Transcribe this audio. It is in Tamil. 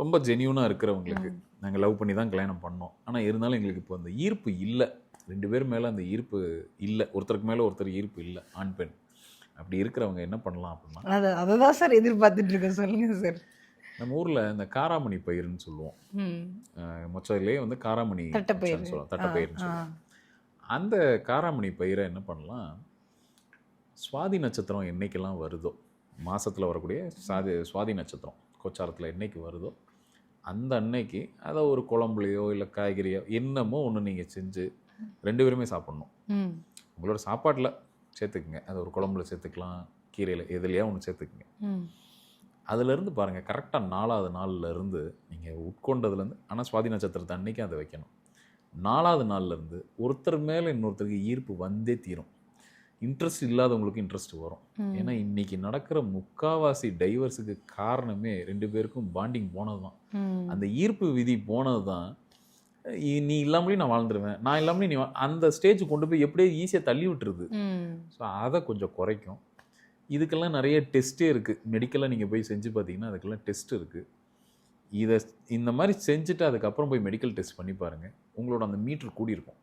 ரொம்ப ஜென்யூனாக இருக்கிறவங்களுக்கு நாங்கள் லவ் பண்ணி தான் கல்யாணம் பண்ணோம். ஆனால் இருந்தாலும் எங்களுக்கு இப்போ அந்த ஈர்ப்பு இல்லை. 2 பேர் மேலே அந்த ஈர்ப்பு இல்லை. ஒருத்தருக்கு மேலே ஒருத்தர் ஈர்ப்பு இல்லை, ஆண் பெண். அப்படி இருக்கிறவங்க என்ன பண்ணலாம் அப்படின்னா, அதை தான் சார் எதிர்பார்த்துட்டு இருக்கேன். சொல்லுங்க சார். நம்ம ஊரில் இந்த காராமணி பயிர்னு சொல்லுவோம். மொச்சையிலே வந்து காராமணி தட்டைப்பயிர் சொல்லுவோம், தட்டைப்பயிர்னு சொல்லுவோம். அந்த காராமணி பயிரை என்ன பண்ணலாம், சுவாதி நட்சத்திரம் என்னைக்கெல்லாம் வருதோ, மாதத்தில் வரக்கூடிய சுவாதி நட்சத்திரம் கோச்சாரத்தில் என்னைக்கு வருதோ அந்த அன்னைக்கு அதை ஒரு குழம்புலையோ இல்லை காய்கறியோ என்னமோ ஒன்று நீங்கள் செஞ்சு 2 பேருமே சாப்பிட்ணும். உங்களோட சாப்பாட்டில் சேர்த்துக்குங்க, அதை ஒரு குழம்புல சேர்த்துக்கலாம், கீரையில் எதுலையா ஒன்று சேர்த்துக்குங்க. அதுலேருந்து பாருங்கள், கரெக்டாக 4வது நாள்லேருந்து நீங்கள் உட்கொண்டதுலேருந்து, ஆனால் சுவாதி நட்சத்திரத்தை அன்னைக்கு அதை வைக்கணும். 4வது நாள்லேருந்து ஒருத்தர் மேலே இன்னொருத்தருக்கு ஈர்ப்பு வந்தே தீரும். இன்ட்ரெஸ்ட் இல்லாதவங்களுக்கு இன்ட்ரெஸ்ட் வரும். ஏன்னா இன்னைக்கு நடக்கிற முக்காவாசி டைவர்ஸுக்கு காரணமே 2 பேருக்கும் பாண்டிங் போனது தான். அந்த ஈர்ப்பு விதி போனது தான். நீ இல்லாமலேயும் நான் வாழ்ந்துருவேன், நான் இல்லாமலேயும் நீ அந்த ஸ்டேஜ் கொண்டு போய் எப்படியே ஈஸியாக தள்ளி விட்டுருது. ஸோ அதை கொஞ்சம் குறைக்கும். இதுக்கெல்லாம் நிறைய டெஸ்ட்டே இருக்குது. மெடிக்கலாக நீங்கள் போய் செஞ்சு பார்த்தீங்கன்னா அதுக்கெல்லாம் டெஸ்ட் இருக்குது. இதை இந்த மாதிரி செஞ்சுட்டு அதுக்கப்புறம் போய் மெடிக்கல் டெஸ்ட் பண்ணி பாருங்கள், உங்களோட அந்த மீட்ரு கூடியிருக்கும்.